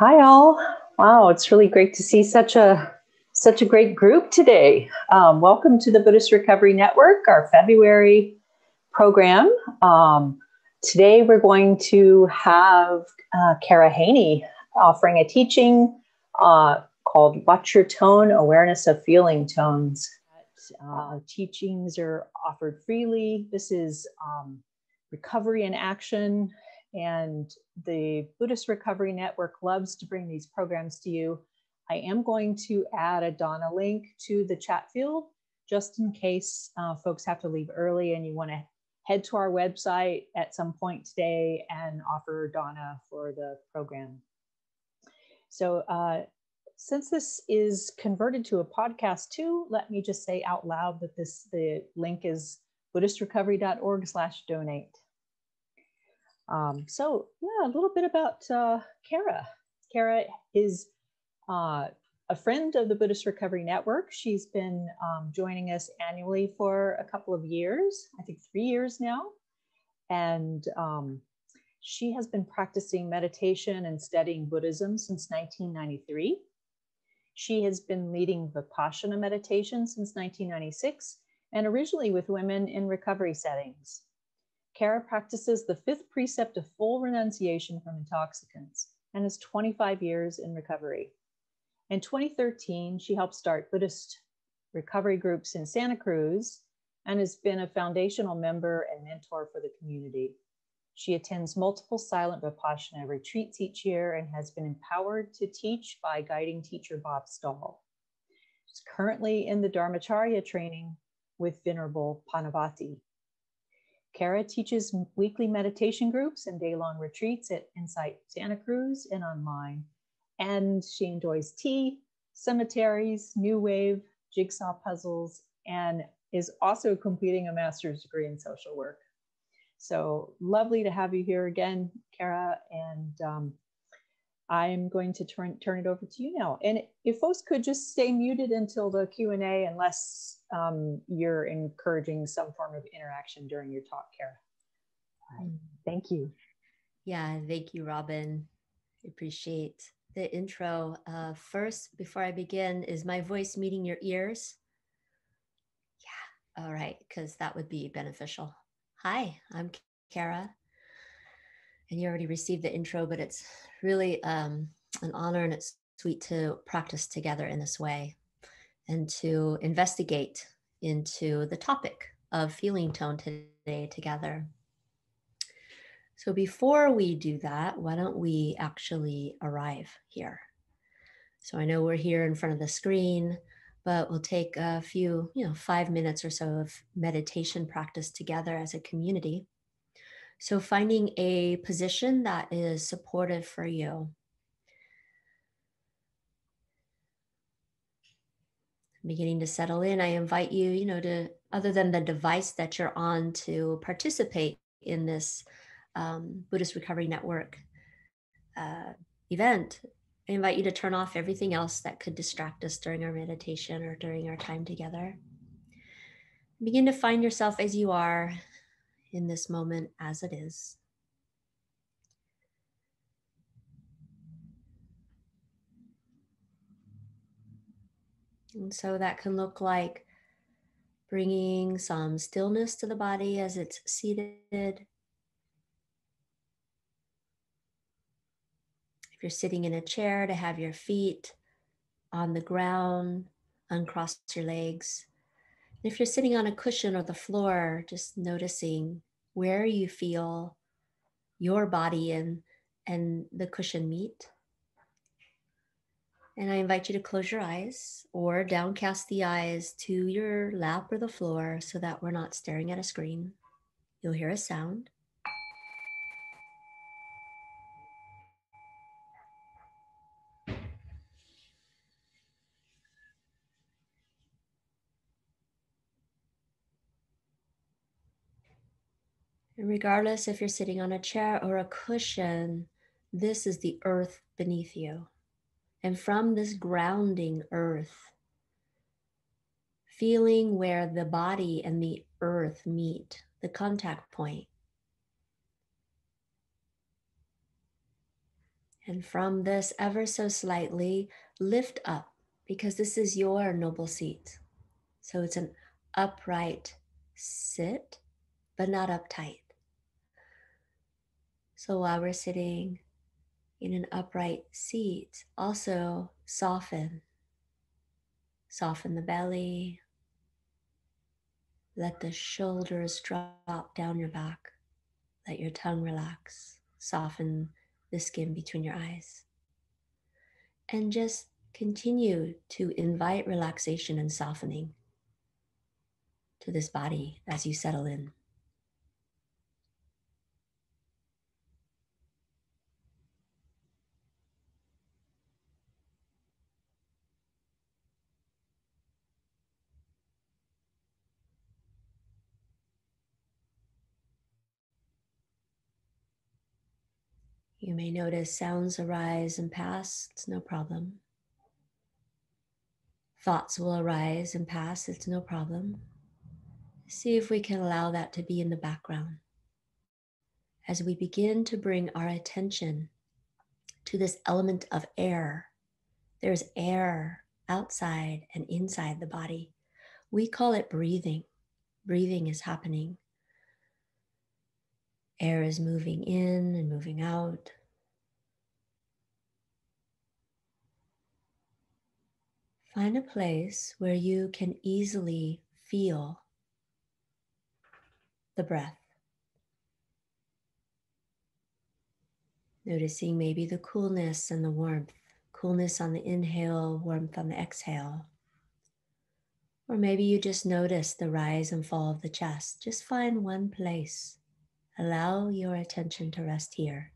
Hi all. Wow, it's really great to see such a great group today. Welcome to the Buddhist Recovery Network, our February program. Today we're going to have Kara Haney offering a teaching called Watch Your Tone, Awareness of Feeling Tones. Teachings are offered freely. This is recovery in action. And the Buddhist Recovery Network loves to bring these programs to you. I am going to add a Donna link to the chat field, just in case folks have to leave early and you want to head to our website at some point today and offer Donna for the program. So since this is converted to a podcast too, let me just say out loud that the link is buddhistrecovery.org/donate. So yeah, a little bit about Kara. Kara is a friend of the Buddhist Recovery Network. She's been joining us annually for a couple of years, I think 3 years now. And she has been practicing meditation and studying Buddhism since 1993. She has been leading Vipassana meditation since 1996, and originally with women in recovery settings. Kara practices the 5th precept of full renunciation from intoxicants and is 25 years in recovery. In 2013, she helped start Buddhist recovery groups in Santa Cruz and has been a foundational member and mentor for the community. She attends multiple silent Vipassana retreats each year and has been empowered to teach by guiding teacher Bob Stahl. She's currently in the Dharmacharya training with Venerable Pannavati. Kara teaches weekly meditation groups and daylong retreats at Insight Santa Cruz and online. And she enjoys tea, cemeteries, new wave, jigsaw puzzles, and is also completing a master's degree in social work. So lovely to have you here again, Kara. And I'm going to turn it over to you now. And if folks could just stay muted until the Q&A, unless you're encouraging some form of interaction during your talk, Kara. Thank you. Yeah, thank you, Robin. I appreciate the intro. First, before I begin, is my voice meeting your ears? Yeah, all right, because that would be beneficial. Hi, I'm Kara. And you already received the intro, but it's really an honor and it's sweet to practice together in this way and to investigate into the topic of feeling tone today together. So before we do that, why don't we actually arrive here? So I know we're here in front of the screen, but we'll take a few, 5 minutes or so of meditation practice together as a community. So finding a position that is supportive for you. Beginning to settle in, I invite you, to, other than the device that you're on, to participate in this Buddhist Recovery Network event. I invite you to turn off everything else that could distract us during our meditation or during our time together. Begin to find yourself as you are in this moment as it is. And so that can look like bringing some stillness to the body as it's seated. If you're sitting in a chair, to have your feet on the ground, uncross your legs. If you're sitting on a cushion or the floor, just noticing where you feel your body and the cushion meet. And I invite you to close your eyes or downcast the eyes to your lap or the floor so that we're not staring at a screen. You'll hear a sound. And regardless if you're sitting on a chair or a cushion, this is the earth beneath you. And from this grounding earth, feeling where the body and the earth meet, the contact point. And from this, ever so slightly, lift up, because this is your noble seat. So it's an upright sit, but not uptight. So while we're sitting in an upright seat, also soften the belly. Let the shoulders drop down your back. Let your tongue relax. Soften the skin between your eyes. And just continue to invite relaxation and softening to this body as you settle in. You may notice sounds arise and pass, it's no problem. Thoughts will arise and pass, it's no problem. See if we can allow that to be in the background. As we begin to bring our attention to this element of air, there's air outside and inside the body. We call it breathing. Breathing is happening. Air is moving in and moving out. Find a place where you can easily feel the breath. Noticing maybe the coolness and the warmth. Coolness on the inhale, warmth on the exhale. Or maybe you just notice the rise and fall of the chest. Just find one place. Allow your attention to rest here.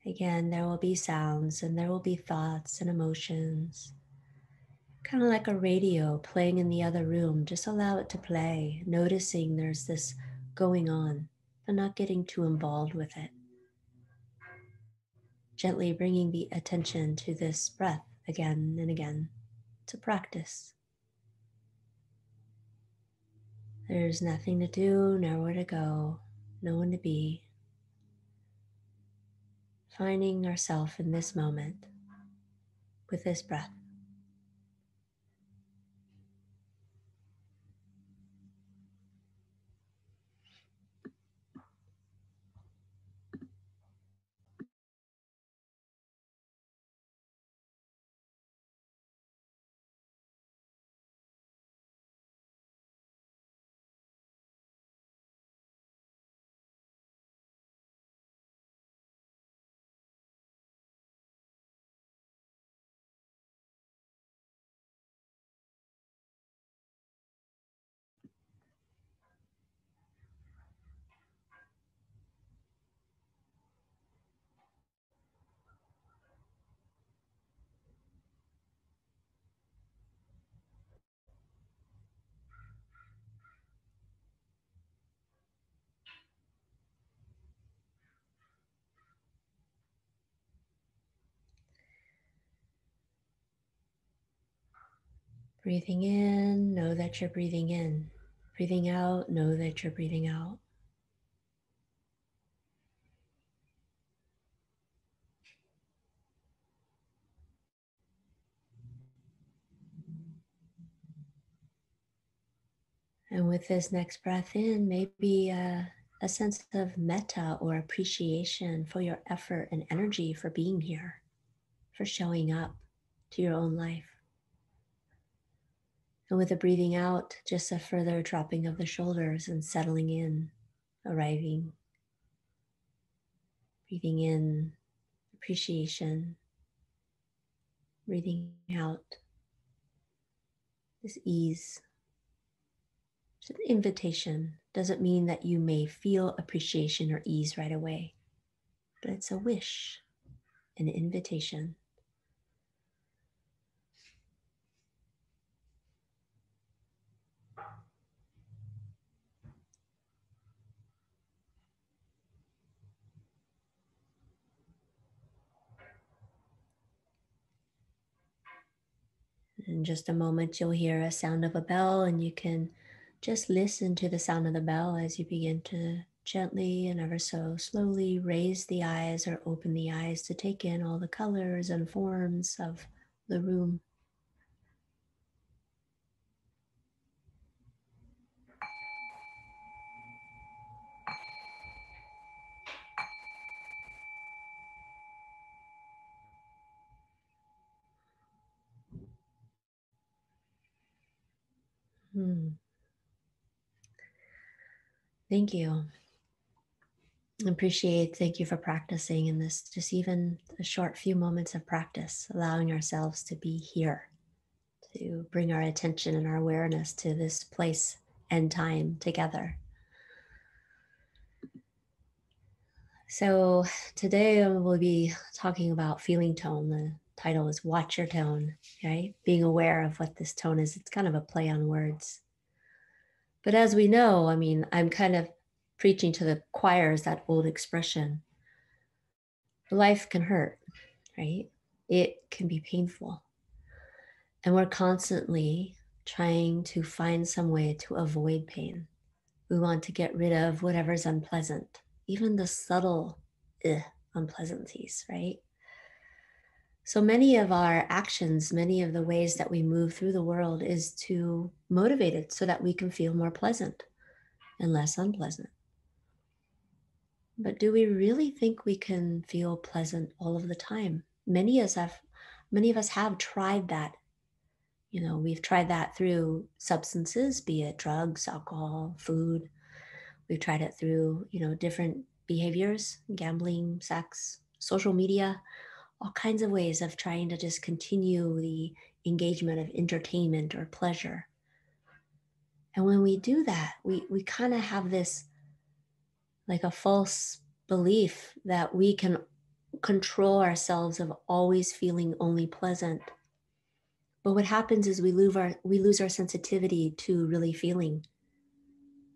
Again, there will be sounds and there will be thoughts and emotions. Kind of like a radio playing in the other room. Just allow it to play, noticing there's this going on, but not getting too involved with it. Gently bringing the attention to this breath again and again. It's a practice. There's nothing to do, nowhere to go, no one to be. Finding ourselves in this moment with this breath. Breathing in, know that you're breathing in. Breathing out, know that you're breathing out. And with this next breath in, maybe a sense of metta or appreciation for your effort and energy for being here, for showing up to your own life. And with the breathing out, just a further dropping of the shoulders and settling in, arriving. Breathing in, appreciation. Breathing out, this ease. It's an invitation. Doesn't mean that you may feel appreciation or ease right away, but it's a wish, an invitation. In just a moment, you'll hear a sound of a bell, and you can just listen to the sound of the bell as you begin to gently and ever so slowly raise the eyes or open the eyes to take in all the colors and forms of the room. Thank you. Thank you for practicing in this, just even a short few moments of practice, allowing ourselves to be here, to bring our attention and our awareness to this place and time together. So today we'll be talking about feeling tone. The title is Watch Your Tone, right? Being aware of what this tone is. It's kind of a play on words. But as we know, I mean, I'm kind of preaching to the choir, is that old expression. Life can hurt, right? It can be painful. And we're constantly trying to find some way to avoid pain. We want to get rid of whatever's unpleasant, even the subtle unpleasantries, right? So many of our actions, many of the ways that we move through the world is to motivate it so that we can feel more pleasant and less unpleasant. But do we really think we can feel pleasant all of the time? Many of us have tried that. You know, we've tried that through substances, be it drugs, alcohol, food. We've tried it through, different behaviors, gambling, sex, social media, all kinds of ways of trying to just continue the engagement of entertainment or pleasure. And when we do that, we kind of have this like a false belief that we can control ourselves of always feeling only pleasant. But what happens is we lose our sensitivity to really feeling.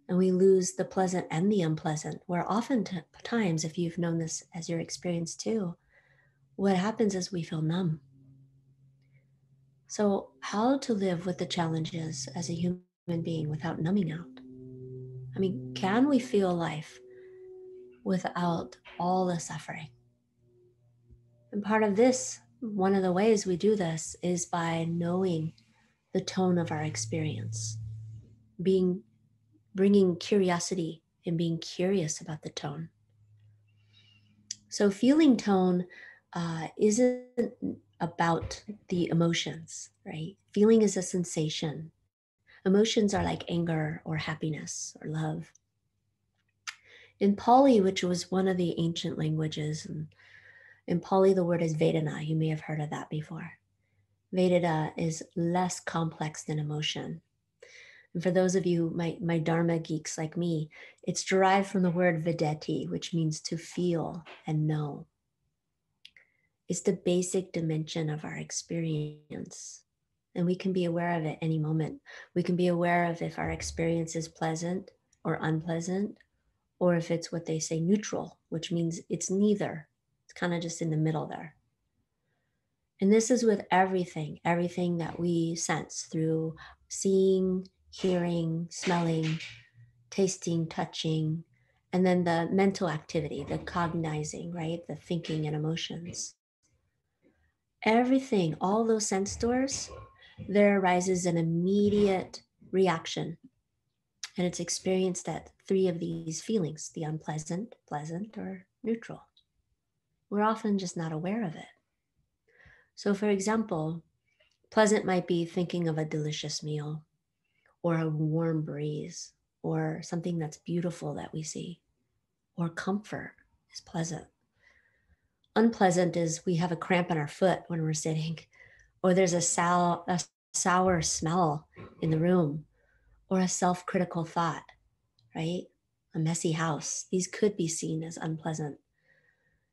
And we lose the pleasant and the unpleasant, where oftentimes, if you've known this as your experience too, what happens is we feel numb. So how to live with the challenges as a human being without numbing out? I mean, can we feel life without all the suffering? And part of this, one of the ways we do this is by knowing the tone of our experience, bringing curiosity and being curious about the tone. So feeling tone isn't about the emotions, right? Feeling is a sensation. Emotions are like anger or happiness or love. In Pali, which was one of the ancient languages, and in Pali the word is Vedana. You may have heard of that before. Vedana is less complex than emotion. And for those of you, my Dharma geeks like me, it's derived from the word vedeti, which means to feel and know. It's the basic dimension of our experience. And we can be aware of it any moment. We can be aware of if our experience is pleasant or unpleasant, or if it's what they say neutral, which means it's neither. It's kind of just in the middle there. And this is with everything that we sense through seeing, hearing, smelling, tasting, touching, and then the mental activity, the cognizing, right? The thinking and emotions. Everything, all those sense doors, there arises an immediate reaction. And it's experienced at three of these feelings: the unpleasant, pleasant, or neutral. We're often just not aware of it. So, for example, pleasant might be thinking of a delicious meal, or a warm breeze, or something that's beautiful that we see, or comfort is pleasant. Unpleasant is we have a cramp in our foot when we're sitting, or there's a sour smell in the room, or a self-critical thought, right? A messy house. These could be seen as unpleasant.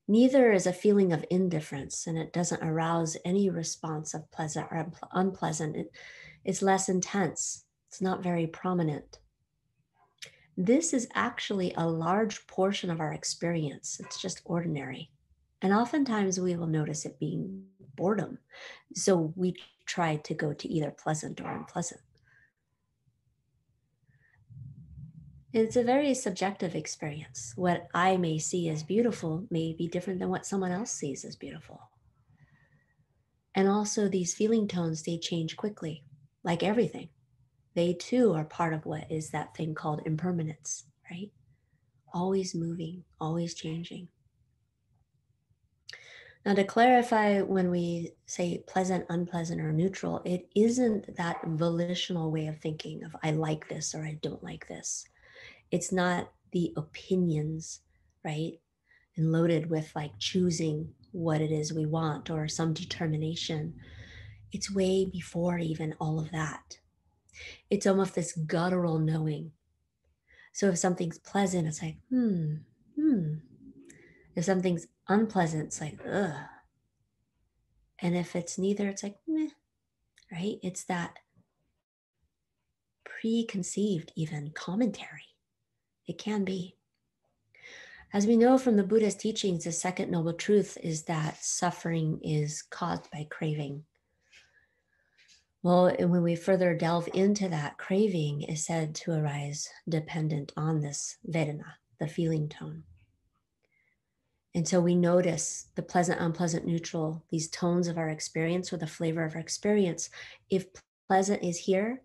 Neither is a feeling of indifference, and it doesn't arouse any response of pleasant or unpleasant. It's less intense. It's not very prominent. This is actually a large portion of our experience. It's just ordinary. And oftentimes we will notice it being boredom. So we try to go to either pleasant or unpleasant. It's a very subjective experience. What I may see as beautiful may be different than what someone else sees as beautiful. And also, these feeling tones, they change quickly, like everything. They too are part of what is that thing called impermanence, right? Always moving, always changing. Now, to clarify, when we say pleasant, unpleasant, or neutral, it isn't that volitional way of thinking of I like this or I don't like this. It's not the opinions, right? And loaded with like choosing what it is we want or some determination. It's way before even all of that. It's almost this guttural knowing. So if something's pleasant, it's like, hmm. If something's unpleasant, it's like, ugh. And if it's neither, it's like, meh, right? It's that preconceived, even commentary. It can be. As we know from the Buddhist teachings, the second noble truth is that suffering is caused by craving. Well, and when we further delve into that, craving is said to arise dependent on this Vedana, the feeling tone. And so we notice the pleasant, unpleasant, neutral, these tones of our experience or the flavor of our experience. If pleasant is here,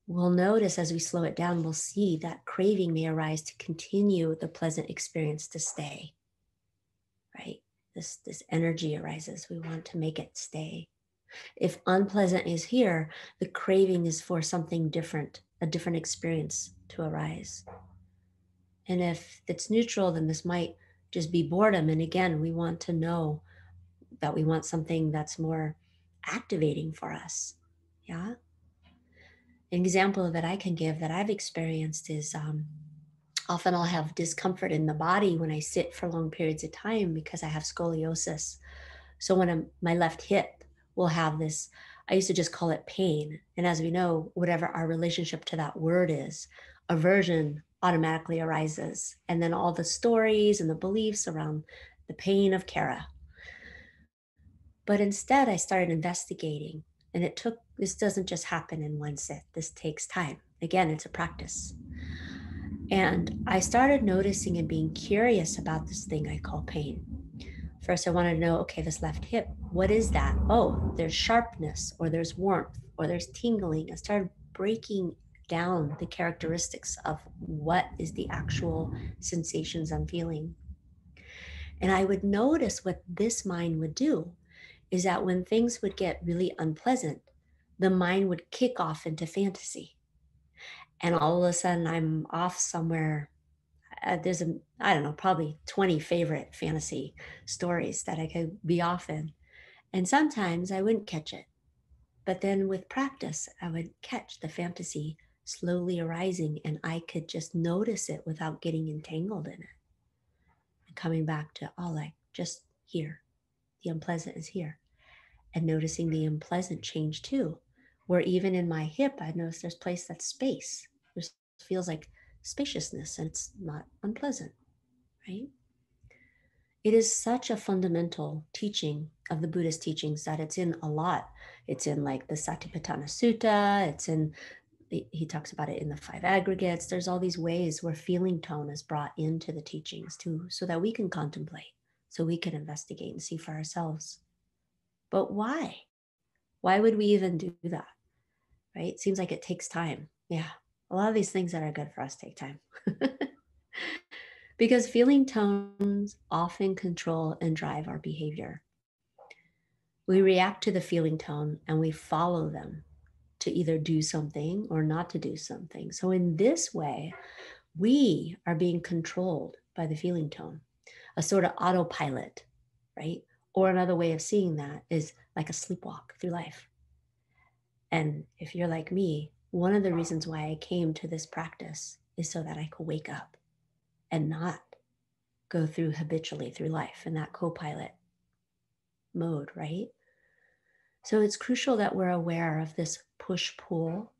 we'll notice as we slow it down, we'll see that craving may arise to continue the pleasant experience to stay, right? This energy arises. We want to make it stay. If unpleasant is here, the craving is for something different, a different experience to arise. And if it's neutral, then this might just be boredom. And again, we want to know that we want something that's more activating for us. Yeah. An example that I can give that I've experienced is often I'll have discomfort in the body when I sit for long periods of time because I have scoliosis. So when my left hip will have this, I used to just call it pain. And as we know, whatever our relationship to that word is, aversion automatically arises. And then all the stories and the beliefs around the pain of Kara. But instead, I started investigating. And this doesn't just happen in one sit. This takes time. Again, it's a practice. And I started noticing and being curious about this thing I call pain. First, I wanted to know, okay, this left hip, what is that? Oh, there's sharpness, or there's warmth, or there's tingling. I started breaking down the characteristics of what is the actual sensations I'm feeling. And I would notice what this mind would do is that when things would get really unpleasant, the mind would kick off into fantasy. And all of a sudden, I'm off somewhere. There's I don't know, probably 20 favorite fantasy stories that I could be off in. And sometimes I wouldn't catch it. But then with practice, I would catch the fantasy slowly arising and I could just notice it without getting entangled in it. And coming back to, oh, like just here. The unpleasant is here. And noticing the unpleasant change too, where even in my hip, I notice there's place that's space. There's feels like spaciousness and it's not unpleasant, right? It is such a fundamental teaching of the Buddhist teachings that it's in a lot. It's in like the Satipatthana Sutta. He talks about it in the five aggregates. There's all these ways where feeling tone is brought into the teachings too, so that we can contemplate, so we can investigate and see for ourselves. But why? Why would we even do that? Right? It seems like it takes time. Yeah. A lot of these things that are good for us take time. Because feeling tones often control and drive our behavior. We react to the feeling tone and we follow them to either do something or not to do something. So in this way, we are being controlled by the feeling tone, a sort of autopilot, right? Or another way of seeing that is like a sleepwalk through life. And if you're like me, one of the reasons why I came to this practice is so that I could wake up and not go through habitually through life in that co-pilot mode, right? So it's crucial that we're aware of this push-pull,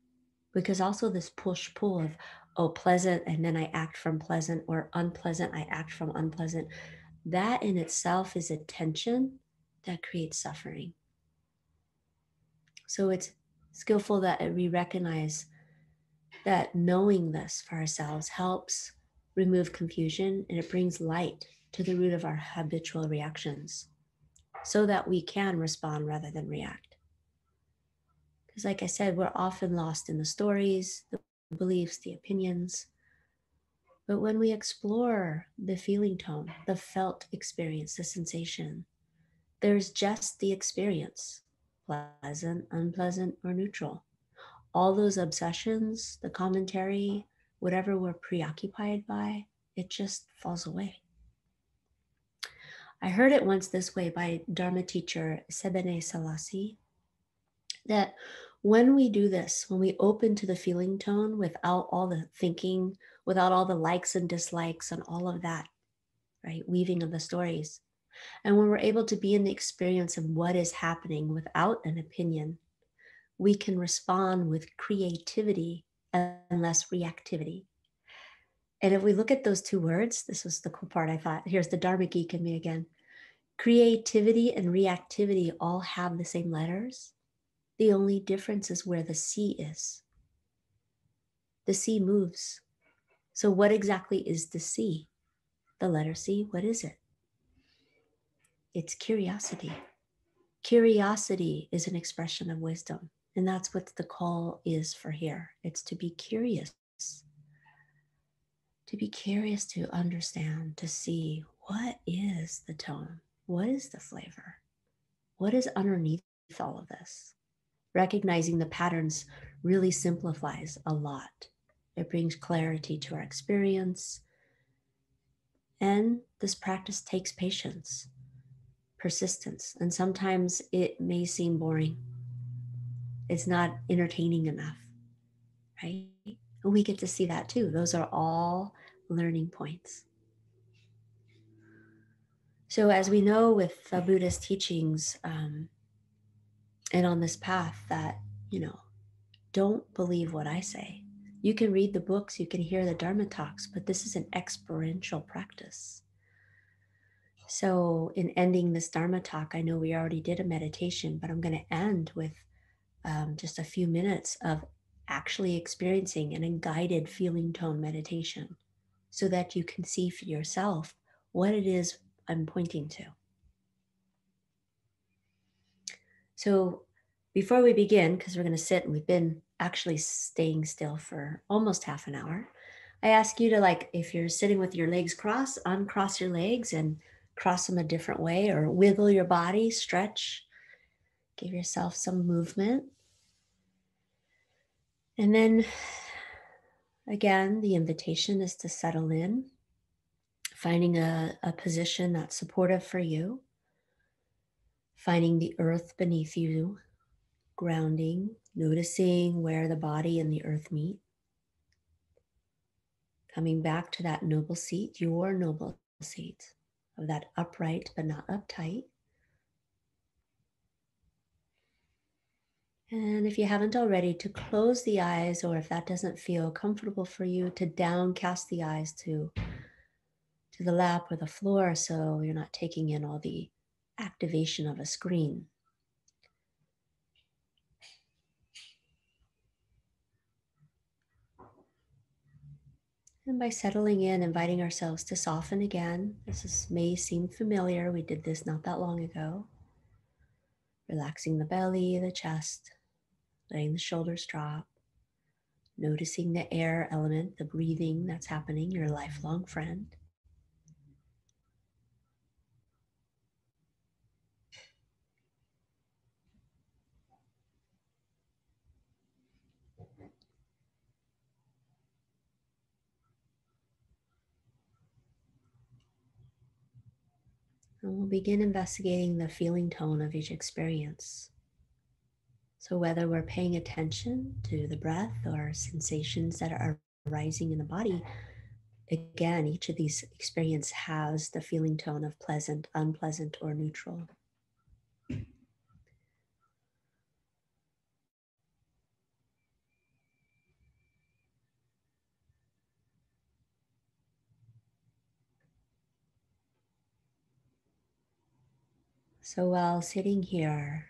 because also this push-pull of, oh, pleasant, and then I act from pleasant, or unpleasant, I act from unpleasant. That in itself is a tension that creates suffering. So it's skillful that we recognize that knowing this for ourselves helps remove confusion, and it brings light to the root of our habitual reactions so that we can respond rather than react. Because like I said, we're often lost in the stories, the beliefs, the opinions. But when we explore the feeling tone, the felt experience, the sensation, there's just the experience, pleasant, unpleasant, or neutral. All those obsessions, the commentary, whatever we're preoccupied by, it just falls away. I heard it once this way by Dharma teacher Sebene Selassie, that when we do this, when we open to the feeling tone without all the thinking, without all the likes and dislikes and all of that, right, weaving of the stories, and when we're able to be in the experience of what is happening without an opinion, we can respond with creativity and less reactivity. And if we look at those two words, this was the cool part I thought. Here's the Dharma geek in me again. Creativity and reactivity all have the same letters. The only difference is where the C is. The C moves. So what exactly is the C? The letter C, what is it? It's curiosity. Curiosity is an expression of wisdom. And that's what the call is for here. It's to be curious. To be curious, to understand, to see what is the tone? What is the flavor? What is underneath all of this? Recognizing the patterns really simplifies a lot. It brings clarity to our experience. And this practice takes patience, persistence, and sometimes it may seem boring. It's not entertaining enough, right? And we get to see that too. Those are all learning points. So as we know with the Buddhist teachings and on this path that, don't believe what I say. You can read the books, you can hear the Dharma talks, but this is an experiential practice. So in ending this Dharma talk, I know we already did a meditation, but I'm going to end with just a few minutes of actually experiencing a guided feeling tone meditation so that you can see for yourself what it is I'm pointing to. So before we begin, because we're going to sit and we've been actually staying still for almost half an hour, I ask you to, if you're sitting with your legs crossed, uncross your legs and cross them a different way, or wiggle your body, stretch, give yourself some movement. And then again, the invitation is to settle in, finding a position that's supportive for you, finding the earth beneath you, grounding, noticing where the body and the earth meet, coming back to that noble seat, your noble seat, of that upright but not uptight. And if you haven't already, to close the eyes, or if that doesn't feel comfortable for you, to downcast the eyes to the lap or the floor so you're not taking in all the activation of a screen. And by settling in, inviting ourselves to soften again. May seem familiar. We did this not that long ago. Relaxing the belly, the chest, letting the shoulders drop, noticing the air element, the breathing that's happening, your lifelong friend. And we'll begin investigating the feeling tone of each experience. So whether we're paying attention to the breath or sensations that are arising in the body, again, each of these experiences has the feeling tone of pleasant, unpleasant, or neutral. So while sitting here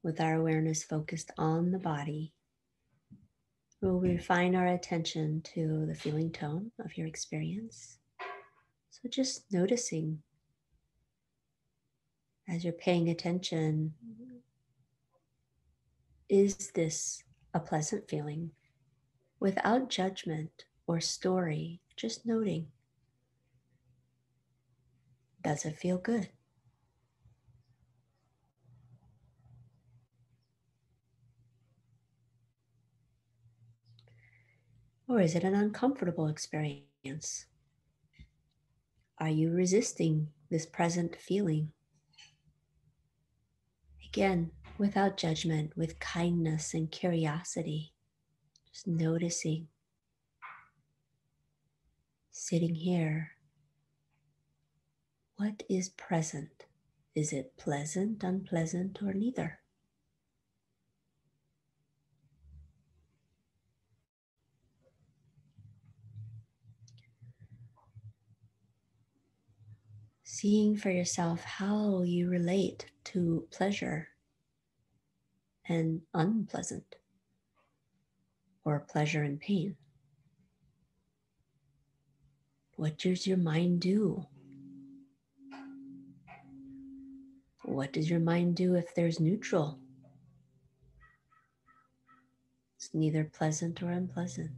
with our awareness focused on the body, we'll refine our attention to the feeling tone of your experience. So just noticing as you're paying attention, is this a pleasant feeling? Without judgment or story, just noting. Does it feel good? Or is it an uncomfortable experience? Are you resisting this present feeling? Again, without judgment, with kindness and curiosity, just noticing, sitting here. What is present? Is it pleasant, unpleasant, or neither? Seeing for yourself how you relate to pleasure and unpleasant, or pleasure and pain. What does your mind do? What does your mind do if there's neutral? It's neither pleasant or unpleasant.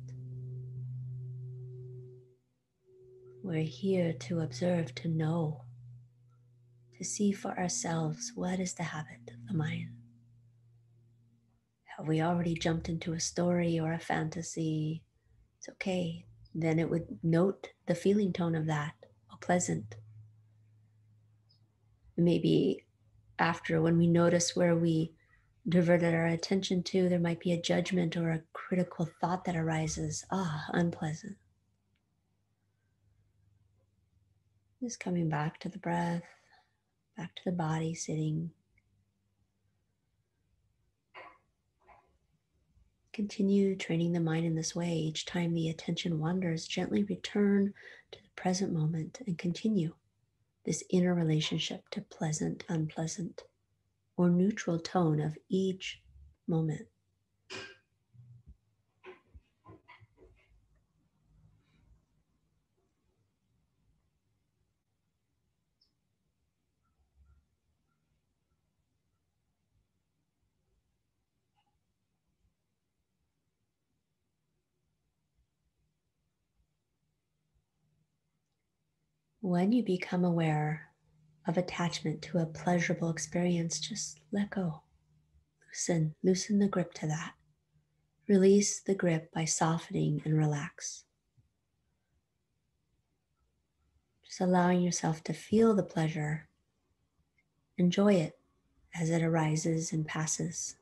We're here to observe, to know, to see for ourselves what is the habit of the mind. Have we already jumped into a story or a fantasy? It's okay. Then it would note the feeling tone of that, pleasant. Maybe after, when we notice where we diverted our attention to, there might be a judgment or a critical thought that arises. Unpleasant. Just coming back to the breath, back to the body, sitting. Continue training the mind in this way. Each time the attention wanders, gently return to the present moment and continue this inner relationship to pleasant, unpleasant, or neutral tone of each moment. When you become aware of attachment to a pleasurable experience, just let go. Loosen the grip to that. Release the grip by softening and relax. Just allowing yourself to feel the pleasure. Enjoy it as it arises and passes.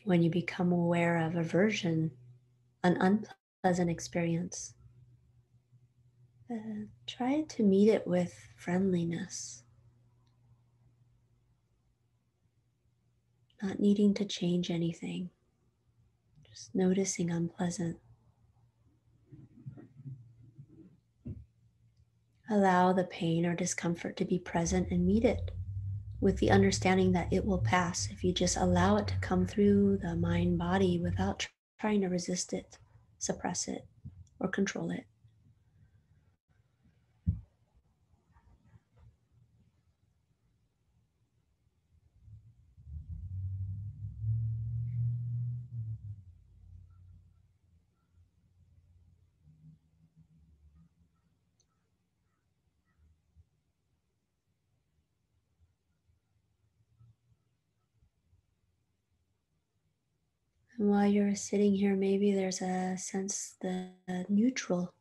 When you become aware of aversion, an unpleasant experience, try to meet it with friendliness, not needing to change anything, just noticing unpleasant. Allow the pain or discomfort to be present and meet it with the understanding that it will pass if you just allow it to come through the mind body without trying to resist it, suppress it, or control it. And while you're sitting here, maybe there's a sense, the neutral,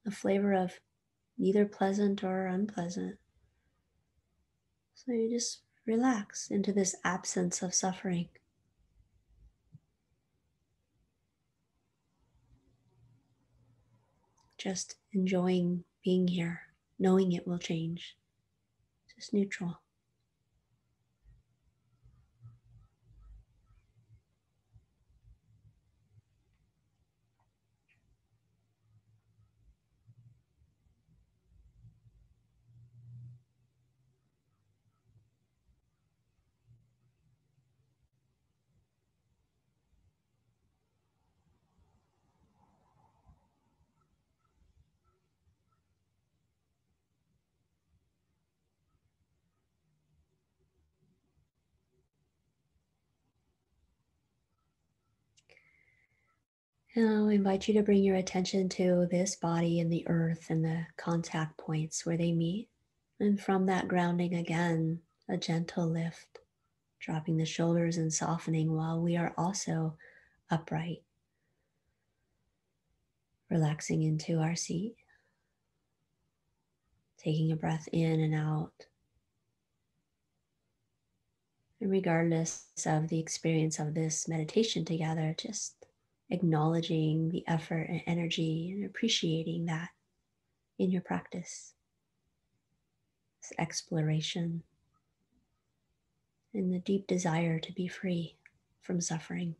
a flavor of neither pleasant or unpleasant. So you just relax into this absence of suffering. Just enjoying being here, knowing it will change. just neutral. And I'll invite you to bring your attention to this body and the earth and the contact points where they meet. And from that grounding again, a gentle lift, dropping the shoulders and softening while we are also upright, relaxing into our seat, taking a breath in and out. And regardless of the experience of this meditation together, just acknowledging the effort and energy and appreciating that in your practice, this exploration and the deep desire to be free from suffering.